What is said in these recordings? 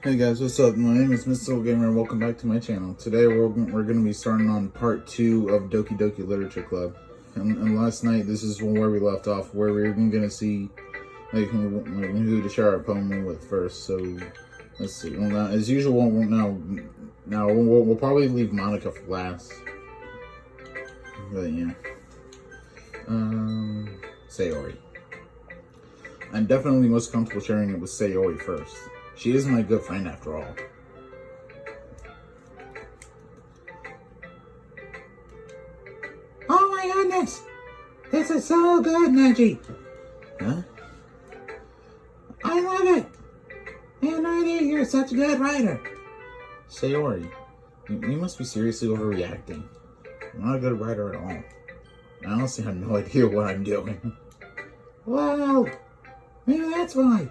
Hey guys, what's up? My name is Mr. Gamer and welcome back to my channel. Today we're going to be starting on part 2 of Doki Doki Literature Club. And last night, this is where we left off, where we're going to see who to share our poem with first. So, let's see. Well, now, as usual, we'll probably leave Monica for last. But yeah. Sayori. I'm definitely most comfortable sharing it with Sayori first. She is my good friend after all. Oh my goodness! This is so good, Neji! Huh? I love it! I had no idea you're such a good writer. Sayori, you must be seriously overreacting. I'm not a good writer at all. I honestly have no idea what I'm doing. Well, maybe that's why.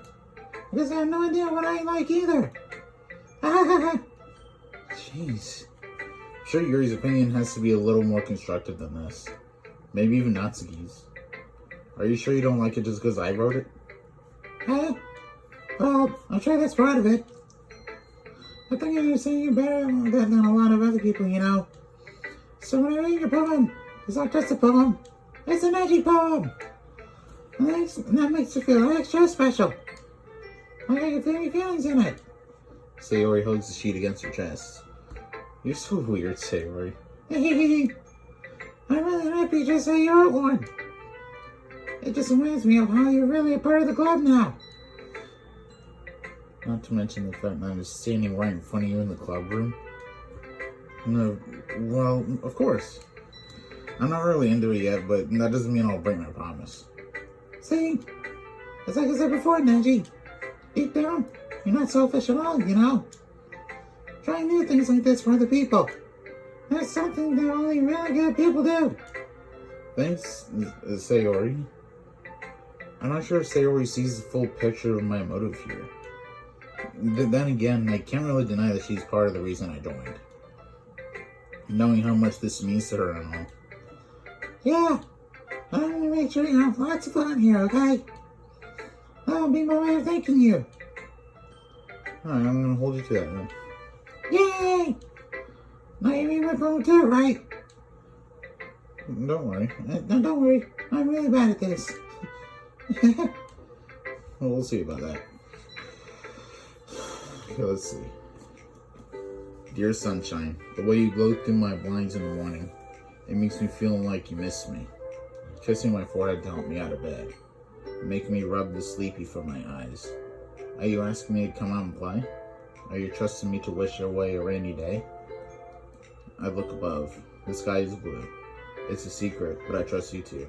Because I have no idea what I like either. Jeez. I'm sure Yuri's opinion has to be a little more constructive than this. Maybe even Natsuki's. Are you sure you don't like it just because I wrote it? Well, I'm sure that's part of it. I think I understand you better than a lot of other people, you know. So when I read your poem, it's not just a poem. It's an edgy poem. And that makes you feel extra special. I got your very feelings in it. Sayori hugs the sheet against her chest. You're so weird, Sayori. I'm really happy just so you wrote one. It just reminds me of how you're really a part of the club now. Not to mention the fact that I'm just standing right in front of you in the club room. No, well, of course. I'm not really into it yet, but that doesn't mean I'll break my promise. See? It's like I said before, Neji. Deep down, you're not selfish at all, you know? Trying new things like this for other people. That's something that only really good people do. Thanks, Sayori. I'm not sure if Sayori sees the full picture of my motive here. Then again, I can't really deny that she's part of the reason I joined. Knowing how much this means to her and all. Yeah, I'm gonna make sure you have lots of fun here, okay? That'll be my way of thanking you. Alright, I'm gonna hold you to that then. Yay! Now you read my poem too, right? Don't worry. No, don't worry. I'm really bad at this. Well, we'll see about that. Okay, let's see. Dear sunshine, the way you glow through my blinds in the morning, it makes me feel like you miss me. Kissing my forehead to help me out of bed. Making me rub the sleepy from my eyes. Are you asking me to come out and play? Are you trusting me to wish away a rainy day? I look above. The sky is blue. It's a secret, but I trust you too.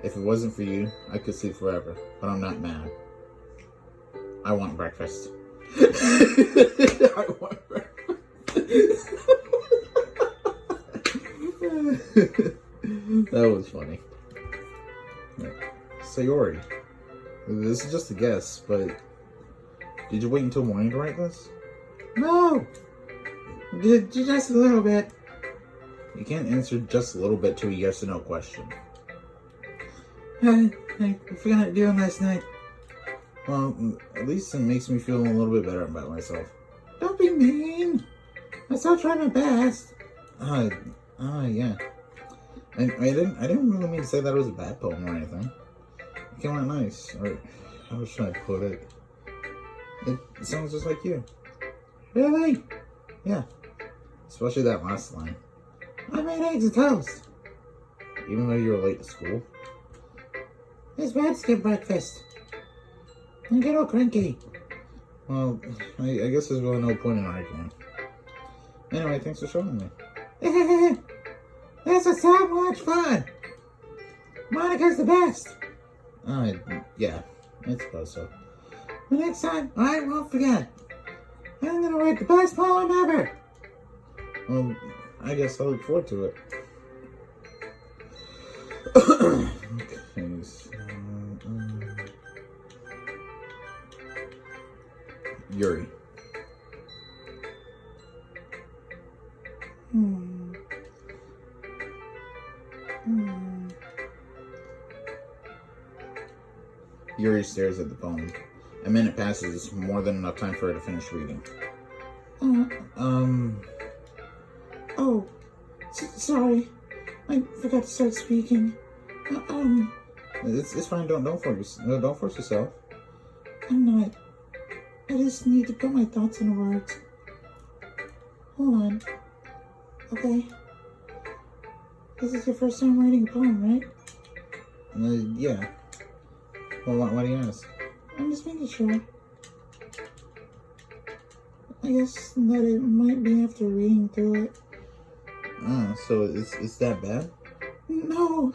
If it wasn't for you, I could sleep forever, but I'm not mad. I want breakfast. I want breakfast. That was funny. Sayori, this is just a guess, but did you wait until morning to write this? No! Just a little bit. You can't answer just a little bit to a yes or no question. I forgot to do it last night. Well, at least it makes me feel a little bit better about myself. Don't be mean. I still try my best. Yeah. I didn't really mean to say that it was a bad poem or anything. It came out nice, or how should I put it? It sounds just like you. Really? Yeah. Especially that last line. I made eggs and toast. Even though you were late to school? It's bad to skip breakfast. And get all cranky. Well, I guess there's really no point in arguing. Anyway, thanks for showing me. This is so much fun. Monica's the best. Yeah, I suppose so. The next time, I won't forget. I'm gonna write the best poem ever. Well, I guess I look forward to it. Okay, so, Yuri. Yuri stares at the poem. A minute passes, more than enough time for her to finish reading. Oh, sorry. I forgot to start speaking. It's fine. Don't force yourself. I'm not. I just need to put my thoughts into words. Hold on. Okay. This is your first time writing a poem, right? Yeah. Well, why do you ask? I'm just making sure. I guess that it might be after reading through it. So it's that bad? No!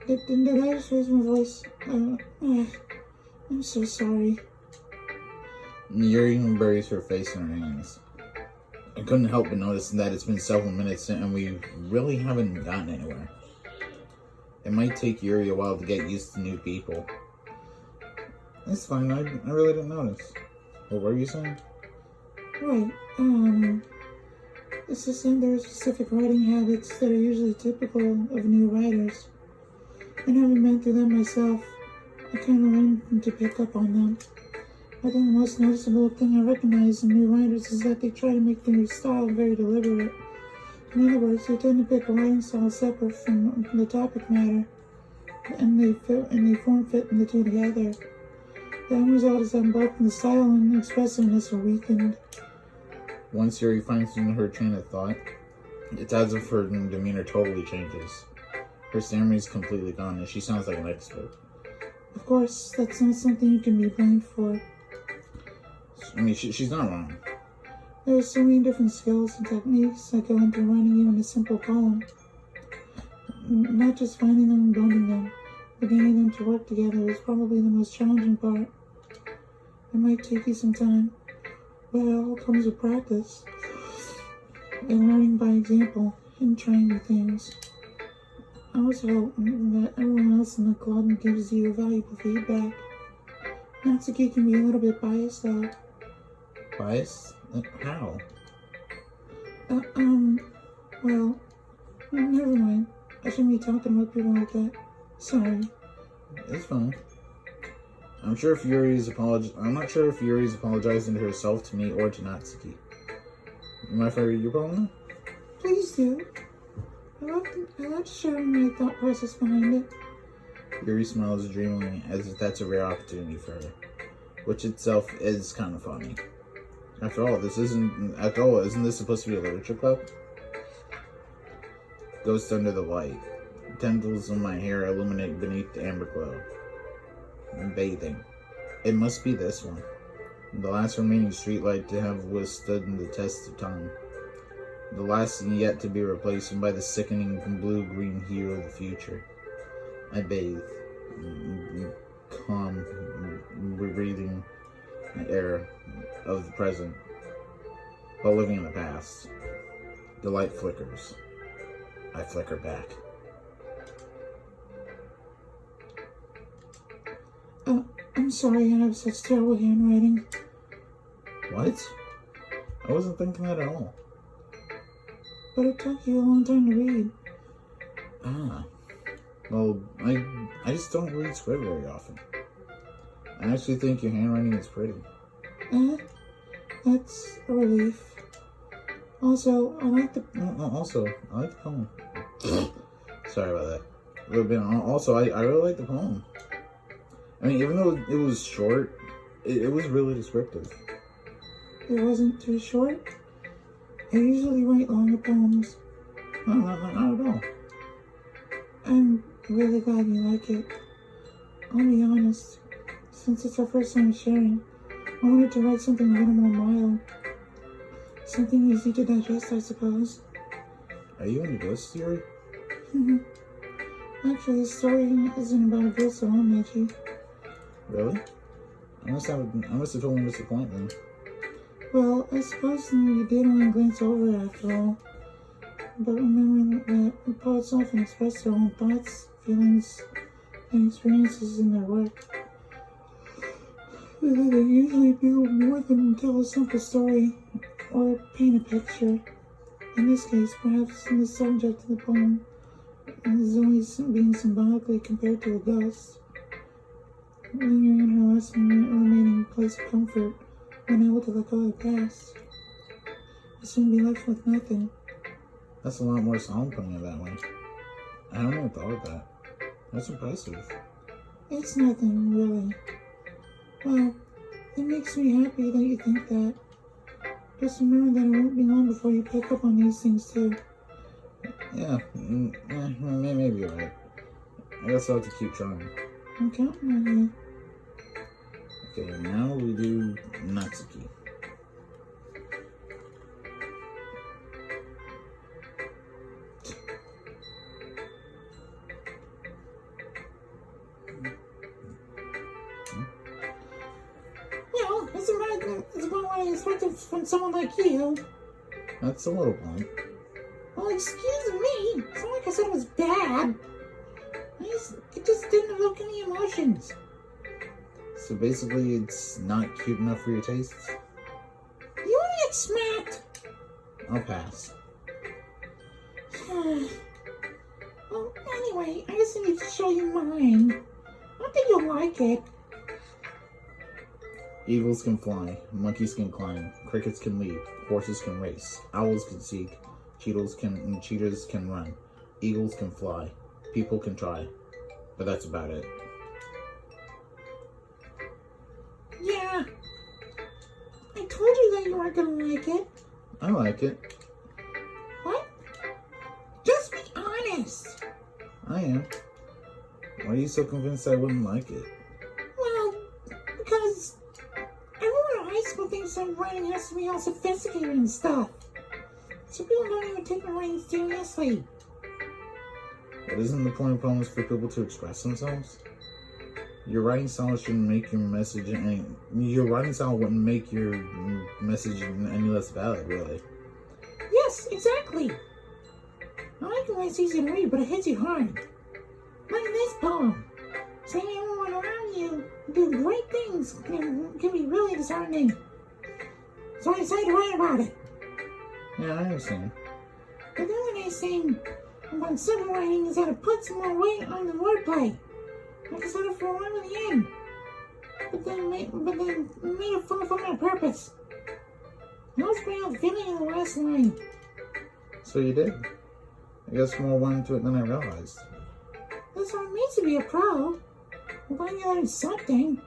Did I just raise my voice? I'm so sorry. Yuri buries her face in her hands. I couldn't help but notice that it's been several minutes and we really haven't gotten anywhere. It might take Yuri a while to get used to new people. It's fine, I really didn't notice. What were you saying? Right, it's just that there are specific writing habits that are usually typical of new writers. I never been through them myself. I kind of learned to pick up on them. I think the most noticeable thing I recognize in new writers is that they try to make their style very deliberate. In other words, they tend to pick a writing style separate from the topic matter, and they form fit in the two together. The end result is that both the style and expressiveness are weakened. Once Yuri finds her train of thought, it's as if her demeanor totally changes. Her stamina is completely gone and she sounds like an expert. Of course, that's not something you can be blamed for. I mean, she's not wrong. There are so many different skills and techniques that go into writing even a simple poem. Not just finding them and building them, but getting them to work together is probably the most challenging part. It might take you some time, but it all comes with practice and learning by example and trying new things. I also hope that everyone else in the club gives you valuable feedback. Natsuki can be a little bit biased though. Bias? How? Well, never mind. I shouldn't be talking about people like that. Sorry. It's fine. I'm not sure if Yuri's apologizing to herself, to me, or to Natsuki. You mind if I read your poem now? Please do. I love to share my thought process behind it. Yuri smiles dreamily as if that's a rare opportunity for her, which itself is kind of funny. After all, isn't this supposed to be a literature club? Ghost under the light. Tendrils of my hair illuminate beneath the amber glow. I'm bathing. It must be this one. The last remaining streetlight to have withstood the test of time. The last yet to be replaced by the sickening blue-green hue of the future. I bathe. Calm, breathing the air of the present, while living in the past. The light flickers. I flicker back. I'm sorry I have such terrible handwriting. What? I wasn't thinking that at all. But it took you a long time to read. Well, I just don't read script very often. I actually think your handwriting is pretty. That's a relief. Also, I like the poem. Sorry about that. A little bit. Also, I really like the poem. I mean, even though it was short, it was really descriptive. It wasn't too short. I usually write longer poems. No, not at all. I'm really glad you like it. I'll be honest. Since it's our first time sharing, I wanted to write something a little more mild. Something easy to digest, I suppose. Are you into ghost theory? Actually, the story isn't about a ghost at all, Meiji. Really? I must have totally missed the point then. Well, I suppose you did only glance over it after all. But remembering that poets often express their own thoughts, feelings, and experiences in their work. They usually do more than tell a simple story or paint a picture. In this case, perhaps the subject of the poem is only being symbolically compared to a ghost. lingering in her last remaining place of comfort, unable to let go of the past. You'll soon be left with nothing. That's a lot more solemn putting it that way. I haven't even thought of that. That's impressive. It's nothing, really. Well, it makes me happy that you think that. Just remember that it won't be long before you pick up on these things, too. Yeah, maybe you're right. I guess I'll have to keep trying. I'm counting on you. Okay, now we do Natsuki. Well, it's about what I expected from someone like you. That's a little blunt. Well, excuse me. It's not like I said it was bad. It just didn't evoke any emotions. So basically, it's not cute enough for your tastes? You want to get smacked? I'll pass. Well, anyway, I guess I need to show you mine. I think you'll like it. Eagles can fly, monkeys can climb, crickets can leap, horses can race, owls can seek, cheetahs can run, eagles can fly, people can try, but that's about it. Yeah. I told you that you weren't gonna like it. I like it. What? Just be honest. I am. Why are you so convinced I wouldn't like it? Well, because everyone in high school thinks that writing has to be all sophisticated and stuff. So people don't even take my writing seriously. But isn't the point of poems for people to express themselves? Your writing style shouldn't make your message your writing style wouldn't make your message any less valid, really. Yes, exactly. I like it when it's easy to read, but it hits you hard. Look at this poem. Seeing everyone around you do great things can be really disheartening. So I decided to write about it. Yeah, I understand. But then when I sing about civil writing is that it puts more weight on the wordplay. Like I said it for a rhyme at the end. But then made it full fun on purpose. I always bring out the feeling in the last line. So you did. I guess more went into it than I realized. That's what it means to be a pro. I'm glad you learned something.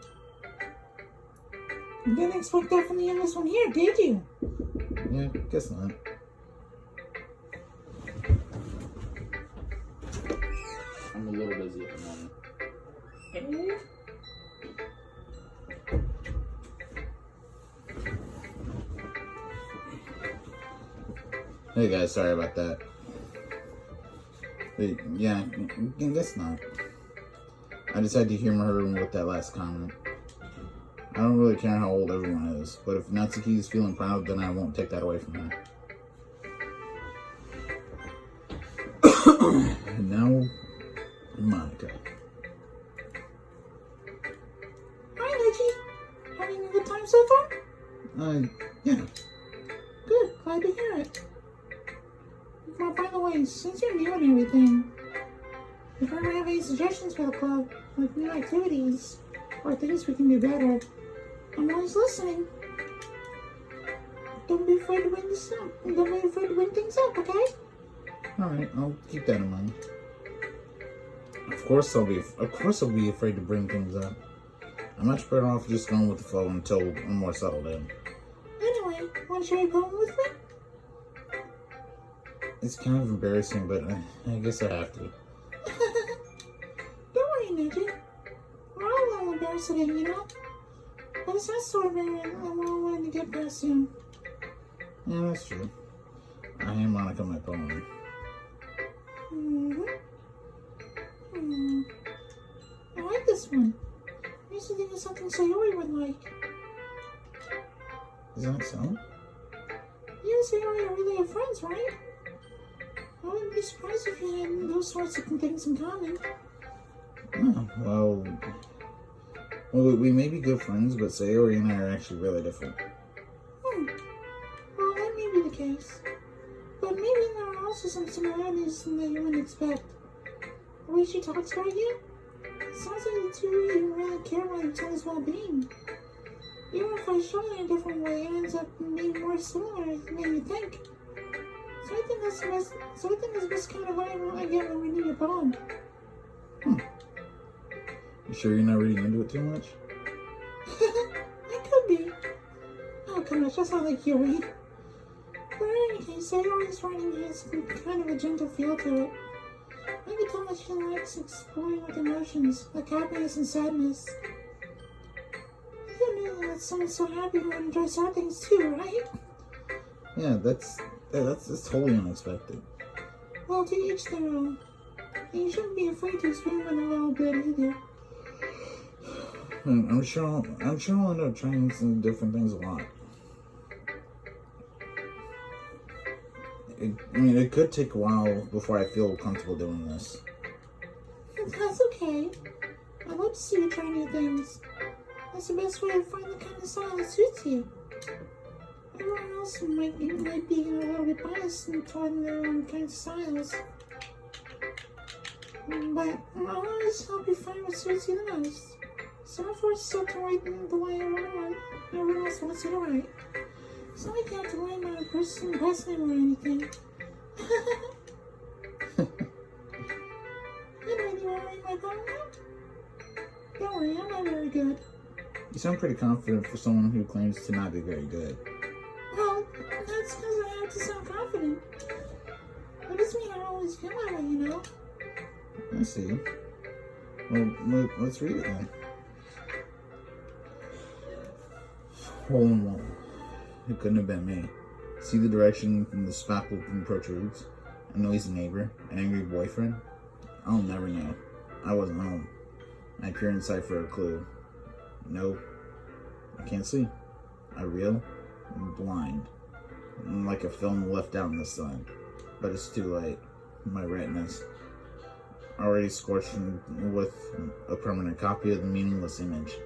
You didn't expect that from the youngest one here, did you? Yeah, guess not. I'm a little busy at the moment. Hey guys, sorry about that. But yeah, I guess not. I decided to humor her with that last comment. I don't really care how old everyone is, but if Natsuki is feeling proud, then I won't take that away from her. And now, Monica. Hi, Reggie. Having a good time so far? Yeah. Good. Glad to hear it. Well, by the way, since you're new and everything, if you ever have any suggestions for the club, like new activities, or things we can do better, I'm always listening. Don't be afraid to bring this up. Don't be afraid to bring things up, okay? Alright, I'll keep that in mind. Of course I'll be afraid to bring things up. I'm much better off just going with the flow until I'm more settled in. Anyway, want to share a poem with me? It's kind of embarrassing, but I guess I have to. Don't worry, Reggie. We're all a little embarrassed today, you know? But it's not so embarrassing and we're all wanting to get past soon. Yeah, that's true. I am Monica, my poem. I like this one. I used to think it's something Sayori would like. Is that so? You and Sayori are really good friends, right? I wouldn't be surprised if you had those sorts of things in common. Oh, well, we may be good friends, but Sayori and I are actually really different. Well, that may be the case. But maybe there are also some similarities that you wouldn't expect. The way she talks about you, sounds like the two of you really care about each other's well-being. Even if I show it in a different way, it ends up being more similar than you think. So I think that's the best kind of vibe I get when we need a poem. You sure you're not reading into it too much? It could be. Oh gosh, that's not like Yuri. But in any case, Sayori's writing has kind of a gentle feel to it. I can tell that she likes exploring with emotions, like happiness and sadness. You knew that someone so happy would enjoy sad things too, right? Yeah, that's totally unexpected. Well, to each their own. And you shouldn't be afraid to experiment a little bit either. I'm sure I'll end up trying some different things a lot. It could take a while before I feel comfortable doing this. That's okay. I love to see you try new things. That's the best way to find the kind of style that suits you. Everyone else might be a little bit biased toward their own kind of styles. But I'll always help you find what suits you the most. So don't force yourself to write the way everyone else wants you to write. It's not like you have to write about a person impressing or anything. Anyway, do you want to read my poem now? Don't worry, I'm not very good. You sound pretty confident for someone who claims to not be very good. Well, that's because I have to sound confident. That doesn't mean I always feel that way, you know? I see. Well, let's read it then. Hole in wall. It couldn't have been me. See the direction from the spackle protrudes? A noisy neighbor? An angry boyfriend? I'll never know. I wasn't home. I peer inside for a clue. No. I can't see. I reel. I'm blind. I'm like a film left out in the sun. But it's too late. My retinas already scorched with a permanent copy of the meaningless image.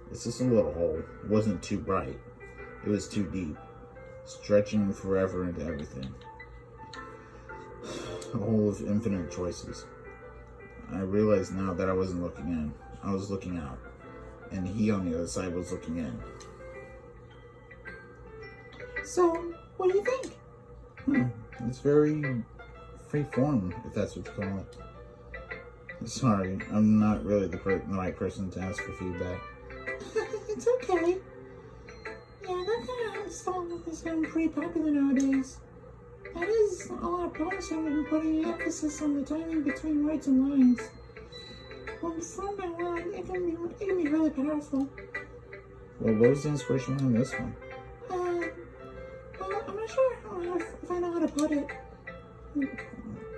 It's just a little hole. It wasn't too bright. It was too deep, stretching forever into everything. A hole of infinite choices. I realize now that I wasn't looking in. I was looking out. And he on the other side was looking in. So, what do you think? It's very free-form, if that's what you call it. Sorry, I'm not really the right person to ask for feedback. It's okay. Yeah, that kind of style has been pretty popular nowadays. That is, a lot of poets have been putting emphasis on the timing between words and lines. When from that line, it can be really powerful. Well, what was the inspiration behind this one? Well, I'm not sure if I know how to put it.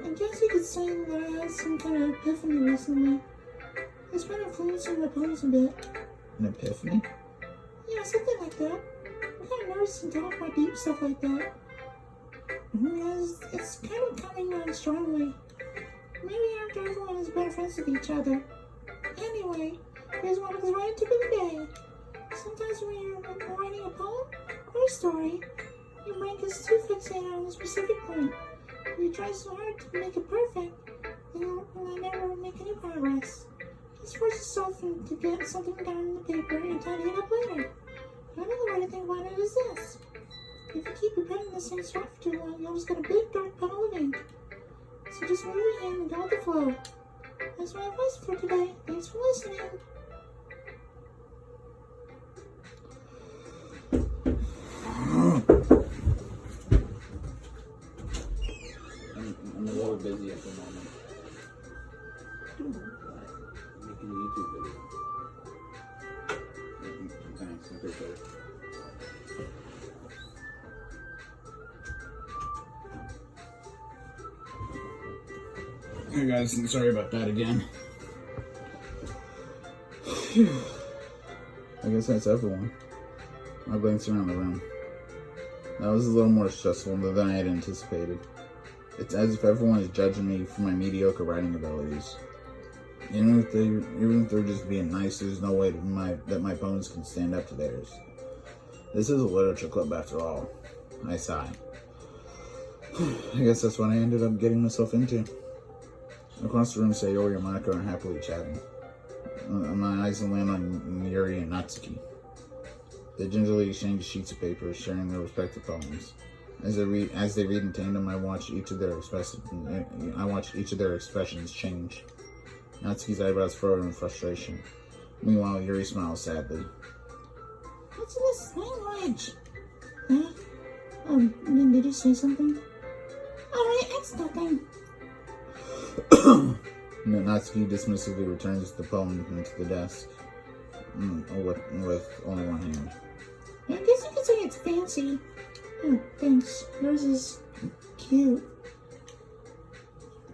I guess you could say that I had some kind of epiphany recently. It's been influencing my poems a bit. An epiphany? Yeah, something like that. I'm kind of nervous to talk about deep stuff like that. Because it's kind of coming on strongly. Maybe after everyone is better friends with each other. Anyway, here's what is right tip of the day. Sometimes when you're writing a poem or a story, your brain gets too fixated on a specific point. You try so hard to make it perfect, then you never make any progress. Just force yourself to get something down on the paper and tidy it up later. Another way to think about it is this. If you keep your pen in the same spot for too long, you'll just get a big dark puddle of ink. So just move your hand and go with the flow. That's my advice for today. Thanks for listening. I'm a little busy at the moment. Making a YouTube video. Thanks, I appreciate it. Hey guys, I'm sorry about that again. I guess that's everyone. I glanced around the room. That was a little more stressful than I had anticipated. It's as if everyone is judging me for my mediocre writing abilities. Even if they're just being nice, there's no way that my poems can stand up to theirs. This is a literature club after all. I sigh. I guess that's what I ended up getting myself into. Across the room, Sayori and Monica are happily chatting. My eyes land on Yuri and Natsuki. They gingerly exchange sheets of paper, sharing their respective poems. As they read in tandem, I watch each of their expressions change. Natsuki's eyebrows furrow in frustration. Meanwhile, Yuri smiles sadly. What's this language? Huh? Did you say something? Alright, it's nothing. Natsuki dismissively returns the poem into the desk, with only one hand. I guess you could say it's fancy. Oh, thanks. Yours is cute.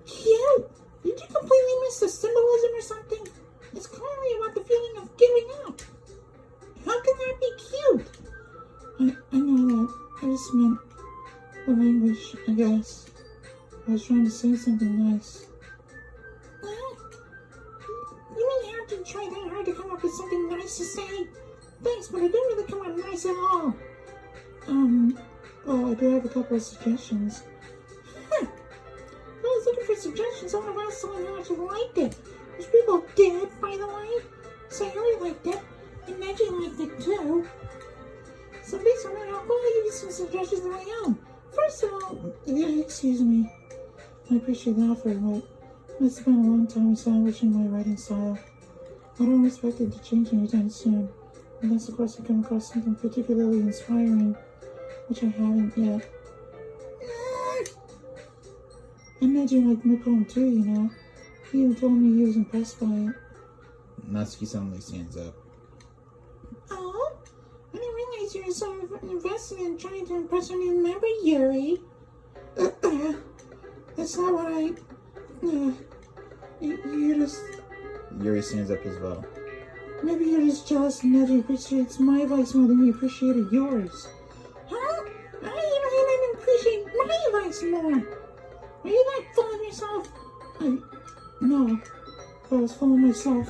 Cute? Did you completely miss the symbolism or something? It's clearly about the feeling of giving up. How can that be cute? I know that. I just meant the language, I guess. I was trying to say something nice. Well, you didn't have to try that hard to come up with something nice to say. Thanks, but it didn't really come out nice at all. Well, I do have a couple of suggestions. I was looking for suggestions on about someone who actually liked it. Which people did, by the way. Sayori liked it, and Neji liked it too. So based on that, I'll go ahead and give you some suggestions of my own. First of all, excuse me. I appreciate the offer, but it's been a long time establishing my writing style. I don't expect it to change anytime soon. Unless, of course, I come across something particularly inspiring, which I haven't yet. And Neji liked my poem too, you know. He even told me he was impressed by it. Natsuki suddenly stands up. Oh, I didn't realize you were so invested in trying to impress a new member, Yuri. That's not what I... you just... Yuri stands up as well. Maybe you're just jealous and Neji appreciates my advice more than you appreciated yours. Huh? I didn't appreciate my advice more. Are you not full of yourself? No. If I was full of myself,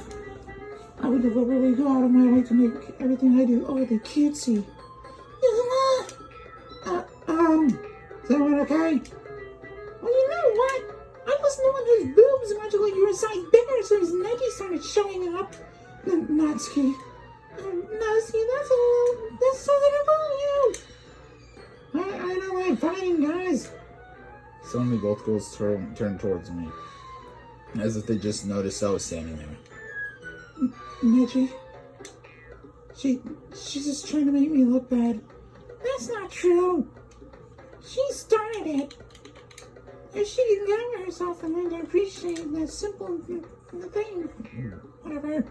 I would deliberately go out of my way to make everything I do overly cutesy. Is that one okay? Well, you know what? I was the one whose boobs magically grew a size bigger as soon as Neji started showing up. Natsuki. Natsuki, that's something about you. I don't like fighting, guys. Suddenly, both girls turn towards me, as if they just noticed I was standing there. Neji. She's just trying to make me look bad. That's not true. She started it. If she can get over herself and learn to appreciate that simple thing, whatever,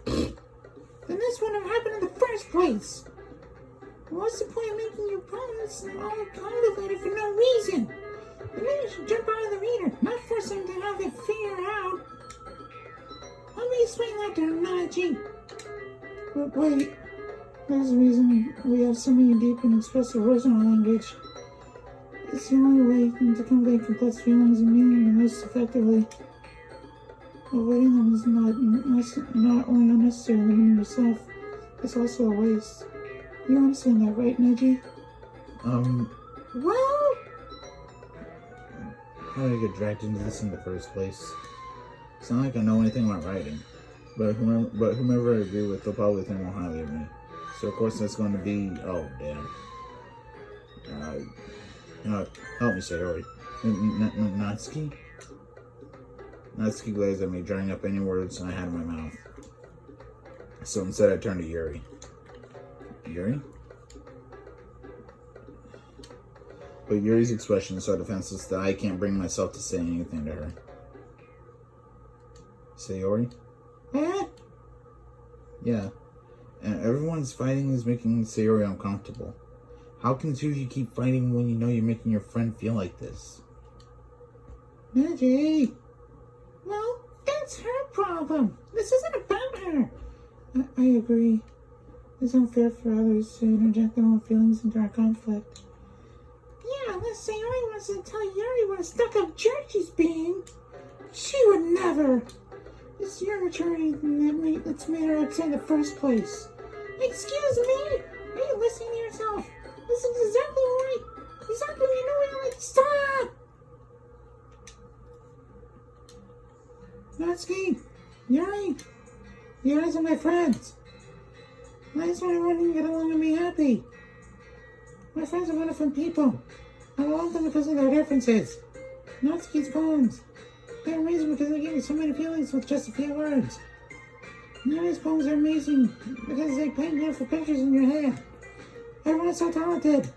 then this wouldn't have happened in the first place. What's the point of making your promise all convoluted for no reason? Then maybe you should jump out of the reader, not force them to have it figured out. Let me explain that to Nachi. But wait, there's a reason we have so many deep and expressive words in our language. It's the only way to convey complex feelings and meaning the most effectively. Avoiding them is not only unnecessary and limiting yourself, it's also a waste. You understand that, right, Neji? Well... How did I get dragged into this in the first place? It's not like I know anything about writing, but whomever I agree with, they'll probably think more highly of me. So of course that's going to be... Oh, damn. Help me, Sayori. Natsuki? Natsuki glares at me, drying up any words I had in my mouth. So instead I turn to Yuri. Yuri? But Yuri's expression is so defenseless that I can't bring myself to say anything to her. Sayori? Huh? Yeah. And everyone's fighting is making Sayori uncomfortable. How can two of you keep fighting when you know you're making your friend feel like this? Neji! Well, that's her problem. This isn't about her. I agree. It's unfair for others to interject their own feelings into our conflict. Yeah, unless Sayori wants to tell Yuri what a stuck-up jerk she's being. She would never. It's your maturity that's made her upset in the first place. Excuse me? Are you listening to yourself? This is exactly right. Exactly what you know what I like. Stop! Natsuki, Yuri, You guys are my friends. I just want everyone to get along and be happy. My friends are wonderful people. I love them because of their differences. Natsuki's poems. They're amazing because they give you so many feelings with just a few words. Yuri's poems are amazing because they paint beautiful pictures in your head. Everyone's so talented.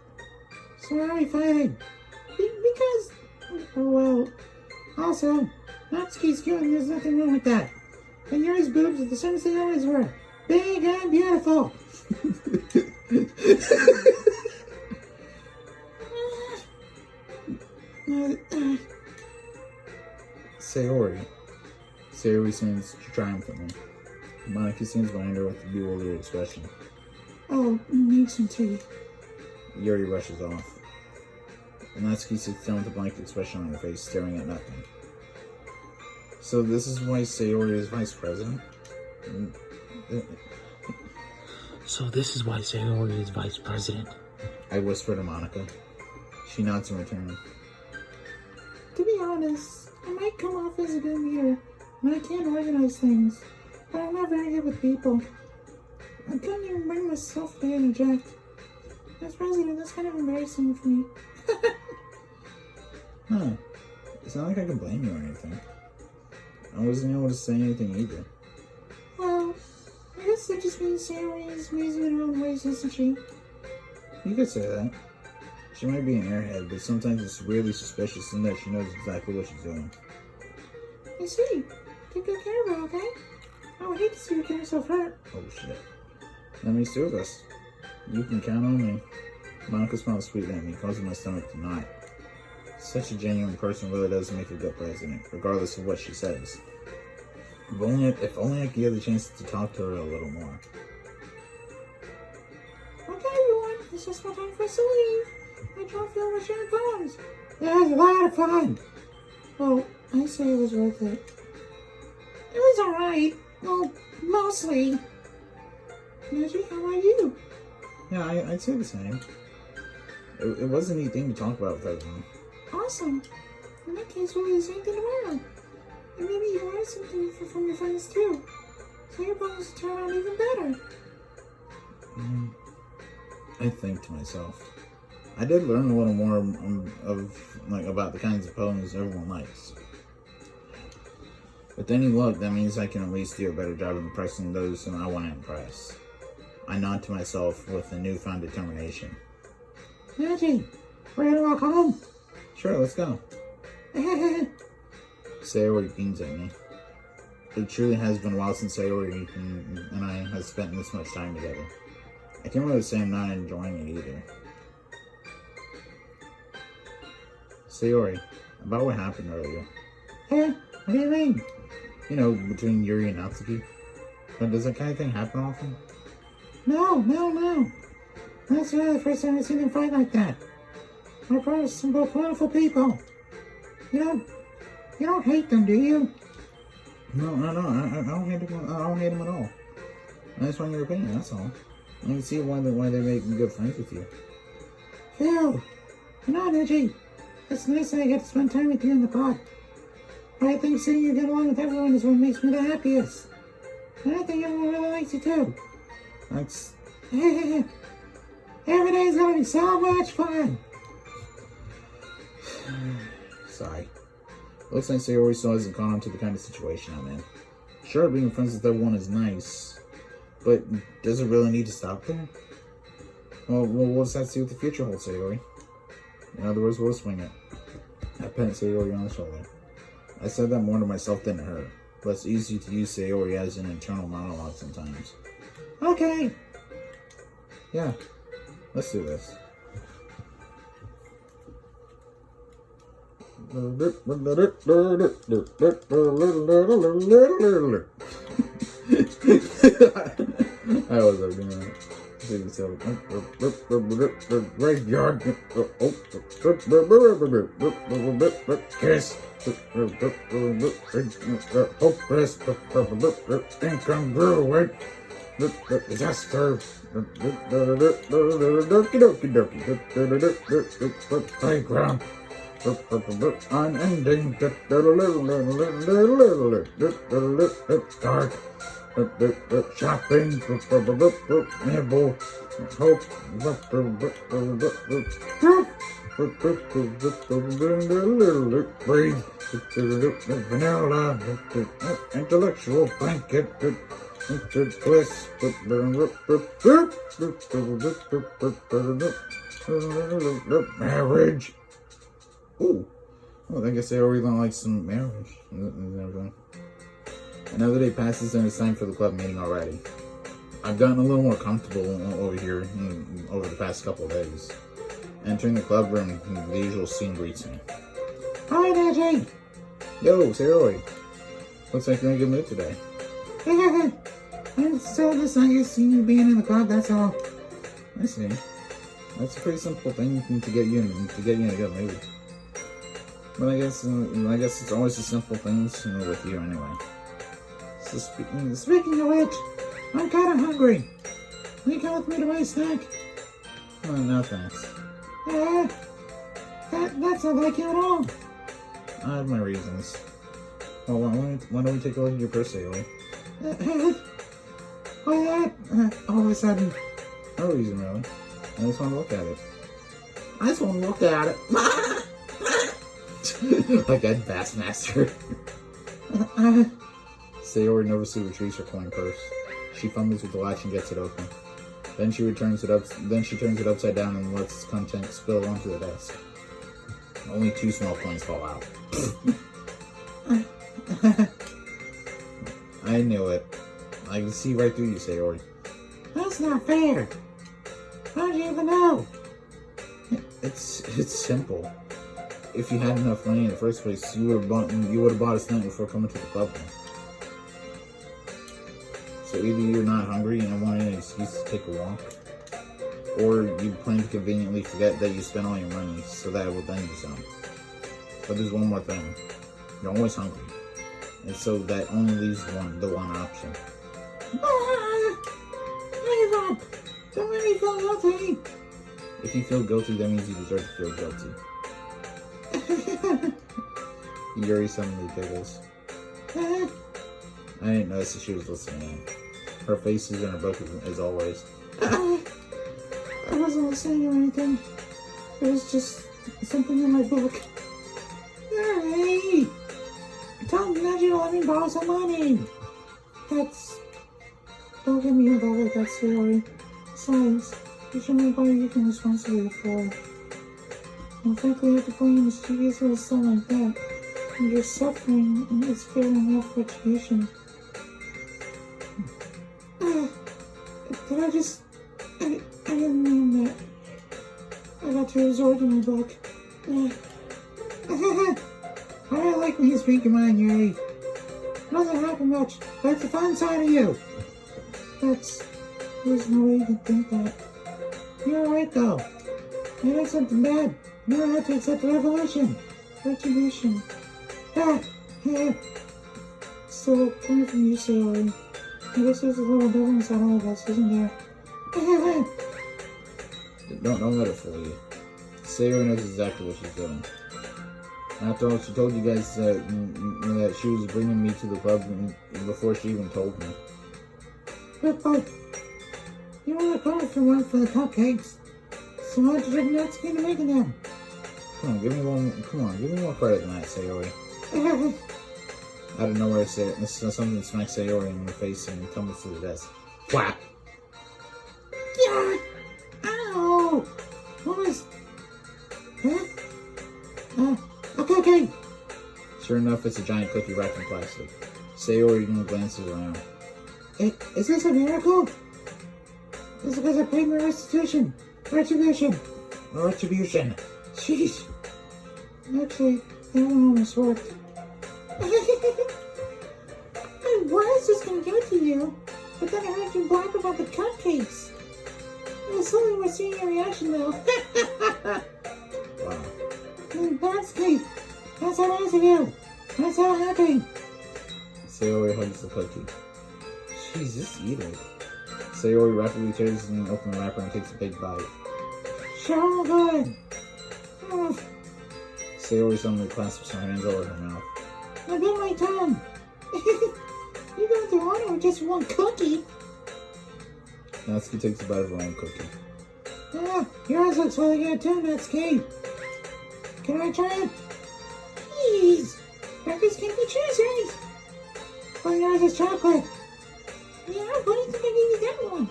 So why are we fighting? Because, well, also, Natsuki's cute and there's nothing wrong with that. And Yuri's boobs are the same as they always were. Big and beautiful. Sayori seems triumphantly. Monica seems behind her with a bewildered expression. Oh, need some tea. Yuri rushes off. Natsuki sits down with a blank expression on her face, staring at nothing. So this is why Sayori is vice president? So this is why Sayori is vice president. I whisper to Monica. She nods in return. To be honest, I might come off as a good leader, and I can't organize things, but I'm not very good with people. I couldn't even bring myself to interject. As president, that's kind of embarrassing for me. Huh. It's not like I can blame you or anything. I wasn't able to say anything either. Well, I guess that just means Sayori is amazing in her own ways, isn't she? You could say that. She might be an airhead, but sometimes it's really suspicious in that she knows exactly what she's doing. I see. Take good care of her, okay? I would hate to see her get herself hurt. Oh shit. That means two of us. You can count on me. Monica smiles sweetly at me, causing my stomach to knot. Such a genuine person really does make a good president, regardless of what she says. If only I could get the chance to talk to her a little more. Okay, everyone, it's just my time for us to leave. I don't feel we're sharing poems. It was a lot of fun. Well, I say it was worth it. It was alright. Well, mostly. Natsuki, how about you? Yeah, I'd say the same. It was a neat thing to talk about with everyone. Awesome. In that case, we'll do the same thing tomorrow. And maybe you learn something from your friends too. So your poems will turn out even better. I think to myself. I did learn a little more about the kinds of poems everyone likes. With any luck, that means I can at least do a better job of impressing those whom I want to impress. I nod to myself with a newfound determination. Natsuki, we're gonna walk home. Sure, let's go. Sayori beams at me. It truly has been a while since Sayori and I have spent this much time together. I can't really say I'm not enjoying it either. Sayori, about what happened earlier. What do you mean? You know, between Yuri and Natsuki. But does that kind of thing happen often? No. That's really the first time I've seen them fight like that. My brothers are both wonderful people. You don't hate them, do you? No, I don't hate them. I don't hate them at all. I just want your opinion. That's all. I can see why they make good friends with you. Phil, Neji, it's nice that I get to spend time with you in the pod. But I think seeing you get along with everyone is what makes me the happiest. And I think everyone really likes you too. That's... Every day is gonna be so much fun. Sigh. Looks like Sayori still hasn't gone into the kind of situation I'm in. Sure, being friends with everyone is nice, but does it really need to stop there? Well, what does that do with the future holds, Sayori? In other words, we'll swing it. I pat Sayori on the shoulder. I said that more to myself than to her, but it's easy to use Sayori as an internal monologue sometimes. Okay. Yeah, let's do this. I was doing that. Graveyard. Kiss. Hopeless. Incongruent. Disaster. Playground. Unending. Dark. Shopping. Nibble. Hope. Breathe. Vanilla. Intellectual blanket. Twist. Marriage. Ooh. Well, I guess they already don't like some marriage. Another day passes and it's time for the club meeting already. I've gotten a little more comfortable over here over the past couple of days. Entering the club room, the usual scene greets me. Hi there, Jake. Yo, Sayori. Looks like you're in a good mood today. I'm so just not used to you being in the club, that's all. I see. That's a pretty simple thing to get you in a good mood. But I guess it's always the simple things with you anyway. So speaking of which, I'm kind of hungry. Will you come with me to buy a snack? Oh, no thanks. That's not like you at all. I have my reasons. Well, why don't we take a look at your purse, Sayori? Why that? All of a sudden. No reason, really. I just want to look at it. Like that Bassmaster. Sayori nervously retrieves her coin purse. She fumbles with the latch and gets it open. Then she turns it upside down and lets its contents spill onto the desk. Only 2 small coins fall out. I knew it. I can see right through you, Sayori. That's not fair. How'd you even know? It's simple. If you had enough money in the first place, you would have bought a snack before coming to the club. So either you're not hungry and wanting an excuse to take a walk, or you plan to conveniently forget that you spent all your money so that it will lend you some. But there's one more thing. You're always hungry. And so that only leaves the one option. Give up! Don't make me feel guilty! If you feel guilty, that means you deserve to feel guilty. Yuri suddenly giggles. I didn't notice that she was listening. Her face is in her book as always. I wasn't listening or anything. It was just something in my book. Yuri! Tell Neji to let me borrow some money! Don't get me involved like that, Yuri. Besides, you shouldn't buy anything responsibly for. And frankly, after playing a mischievous little son like that, and you're suffering, and it's fair enough retribution. I didn't mean that. I got too absorbed in my book. I like when you speak your mind, Yuri. Doesn't happen much, but it's the fun side of you. There's no way you can think that. You're right, though. I did something bad. Now I have to accept the retribution. So, coming from you, Sayori, I guess there's a little devil inside all of us, isn't there? Don't let it fool you. Sayori knows exactly what she's doing. After all, she told you guys that she was bringing me to the club before she even told me. But you were the card for one for the cupcakes. So how'd you get Natsuki into making them? Come on, give me more credit than that, Sayori. Out of nowhere, something smacks Sayori in the face and tumbles to the desk. Clap! Yeah! Ow! What was... Huh? Okay. Sure enough, it's a giant cookie wrapped in plastic. Sayori glances around. Is this a miracle? This is because I paid my retribution. Jeez. Actually, that one almost worked. I was just gonna give it to you, but then I heard you blab about the cupcakes. I slowly was seeing your reaction though. Wow. That's how nice of you. That's how happy. Sayori hugs the cookie. Jeez, just eat it. Sayori rapidly tears an open wrapper and takes a big bite. So good. Sayori suddenly clasps her hands over her mouth. I bit my tongue. You got the honor of just one cookie. Natsuki takes a bite of her own cookie. Ah, yours looks really good too, Natsuki. Can I try it? Please. Breakfast can be choosers. But yours is chocolate. Yeah, why do you think I gave you that one?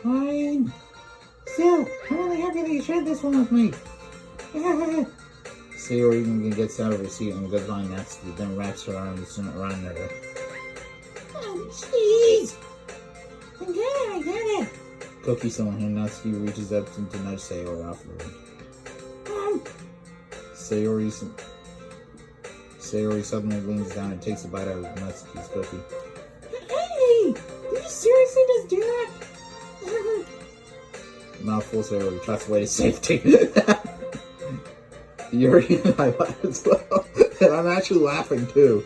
Fine. Still, I'm really happy that you shared this one with me. Sayori even gets out of her seat and goes behind Natsuki, then wraps her arms around her. Oh, jeez. I get it. Cookie still in hand, Natsuki reaches up to nudge Sayori off of her. Sayori suddenly leans down and takes a bite out of Natsuki's cookie. Hey, did you seriously just do that? Mouthful Sayori trots away to safety. Yuri and I laugh as well. And I'm actually laughing too.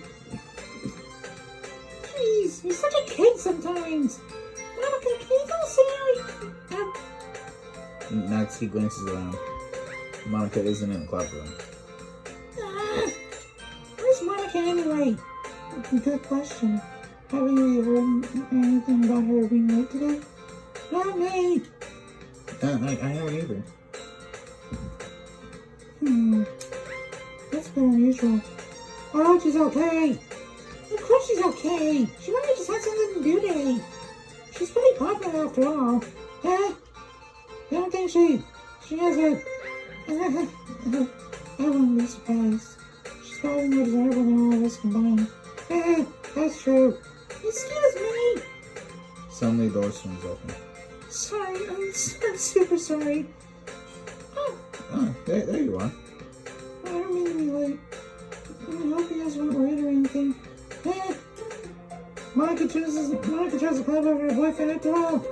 Jeez, you're such a kid sometimes. Monica, can you tell Sayori? Natsuki glances around. Monica isn't in the club room. Where's Monica anyway? Good question. Haven't you heard anything about her being late today? Not me. I haven't either. That's very unusual. Oh, she's okay. Of course she's okay. She might have just had something to do today. She's pretty popular after all. I don't think she has a... I wouldn't be surprised. She's probably more desirable than all of us combined. That's true. Excuse me. Suddenly the door swings open. Sorry, I'm super sorry. Oh, there you are. I don't mean to be late. I hope you guys weren't worried or anything. Monica chose to club over her boyfriend after all.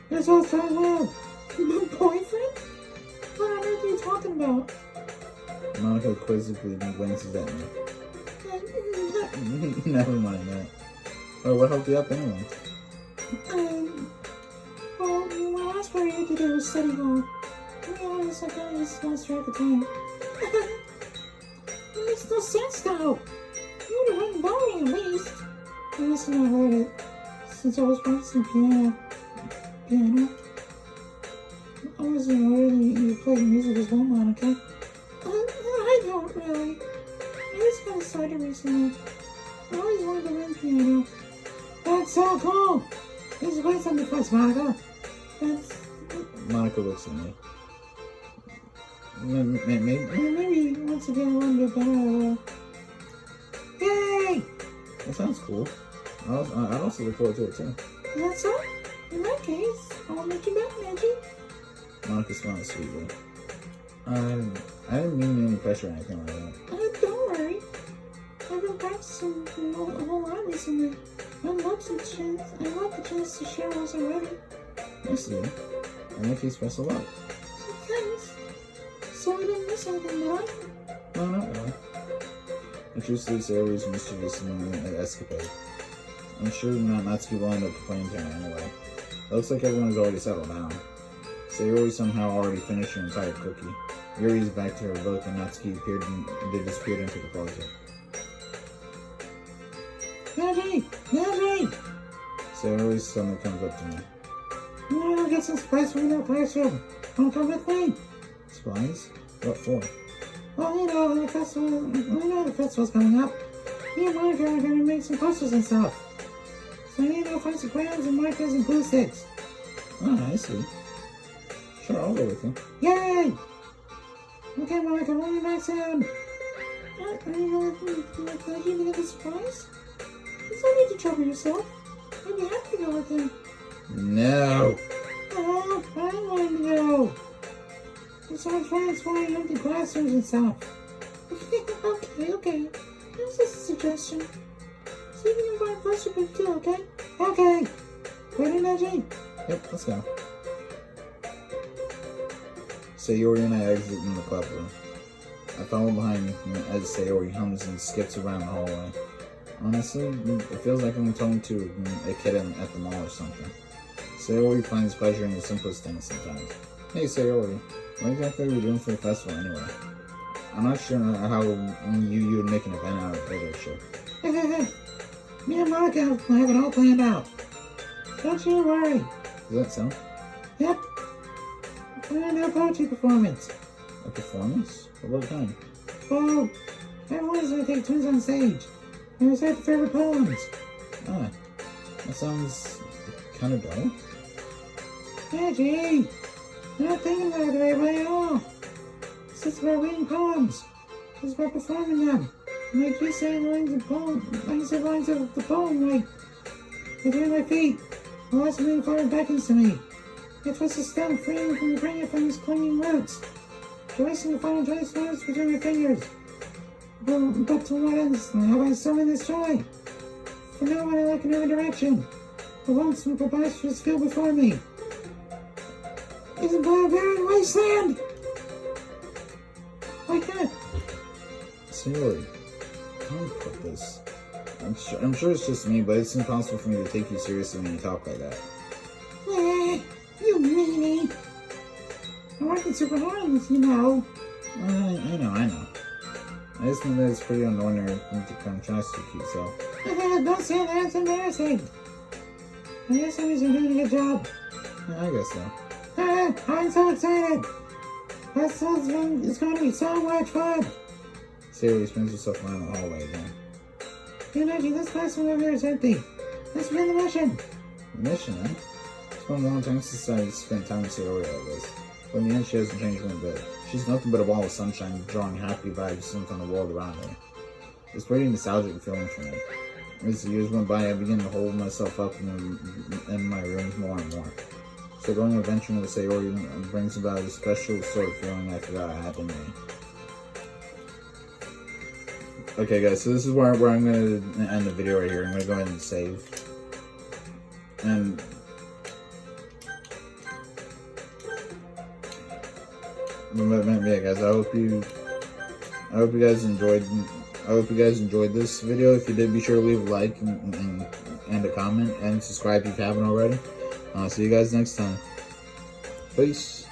That's all so well. My boyfriend? What on earth are you talking about? Monica quizzically glances at me. Never mind that. Oh, what helped you up anyway? Well, my last part I had to do was study hall. To be honest, I kind of just lost track of time. It makes no sense though. You would have written about me at least. I must have not heard it, since I was practicing piano. I wasn't aware that you played music as well, Monica. I don't really. I just got started recently. I always wanted to learn piano. That's so cool! You should play something for us, Monica. Monica looks at me. Maybe once you get a little bit better, Yay! that sounds cool. I'd also look forward to it too. Is that so? In that case, I'll make you back, Reggie. Monica smiles sweetly. I didn't mean any pressure or anything like that. Don't worry. I've been practicing a whole lot recently. I'd love the chance to share what's already. I see. I make you express a lot. Thanks. So I didn't miss anything, did I? No, not really. The truthfully, Sayori's mischievous and an escapade. I'm sure Natsuki will end up complaining to her anyway. It looks like everyone's already settled down. Sayori somehow already finished her entire cookie. Yuri's back to her boat and Natsuki disappeared into the closet. Reggie! Sayori suddenly comes up to me. I'm gonna go get some spice from that classroom. Wanna come with me? Spies? What for? Well, you know the festival's coming up. Me and Monica are gonna make some posters and stuff. So I need to go find some crayons and markers and glue sticks. Oh, I see. Sure, I'll go with you. Yay! Okay, Monica, we'll be back soon. Are you going with Reggie to get the surprise? You don't need to trouble yourself. I'd be happy to go with him. No! Oh, I don't want him to go. Besides transferring empty classrooms and stuff. Okay. That's just a suggestion. See if you can find a closer group too, okay? Okay. Ready, Reggie? Yep, let's go. Sayori and I exit in the club room. I follow behind me as Sayori hums and skips around the hallway. Honestly, it feels like I'm talking to a kid at the mall or something. Sayori finds pleasure in the simplest things sometimes. Hey Sayori, what exactly are we doing for the festival anyway? I'm not sure how you would make an event out of it or shit. Me and Monica have it all planned out. Don't you worry. Does that sound? Yep. We're gonna do a poetry performance. A performance? Of what kind? Well, everyone's gonna take turns on stage and recite their favorite poems. Ah, that sounds kind of dull. Hey, gee. You're not thinking about it the right way at all. This is about reading poems. This is about performing them. Like you say lines of poem, like you said lines of the poem, like between my feet. The last moving forward beckons to me. I twist the stem, freeing from the bring from its clinging roots. Tracing the final choice words between my fingers. But to what ends? How I summon this joy? For now, when I look in every direction, the lonesome preposterous field before me is a barren wasteland. Like that. Seriously, how do you put this? I'm sure it's just me, but it's impossible for me to take you seriously when you talk like that. You meanie. I'm working super hard on this, you know. I know. I just mean that it's pretty unordinary to contrast with you, so. Don't say that, it's embarrassing. I guess I'm doing a good job. Yeah, I guess so. I'm so excited. It's going to be so much fun. Seriously, spins yourself around the hallway again. You imagine this classroom over here is empty. Let's begin the mission. Mission, eh? It's been a long time since I spent time with Sayori like this. But in the end, she hasn't changed one bit. She's nothing but a ball of sunshine, drawing happy vibes from the world around her. It's pretty nostalgic feeling for me. As the years went by, I began to hold myself up in my room more and more. So going adventuring with Sayori brings about a special sort of feeling I forgot I had in me. Okay guys, so this is where I'm going to end the video right here. I'm going to go ahead and save. And yeah, guys, I hope you guys enjoyed this video. If you did, be sure to leave a like and a comment and subscribe if you haven't already. See you guys next time. Peace.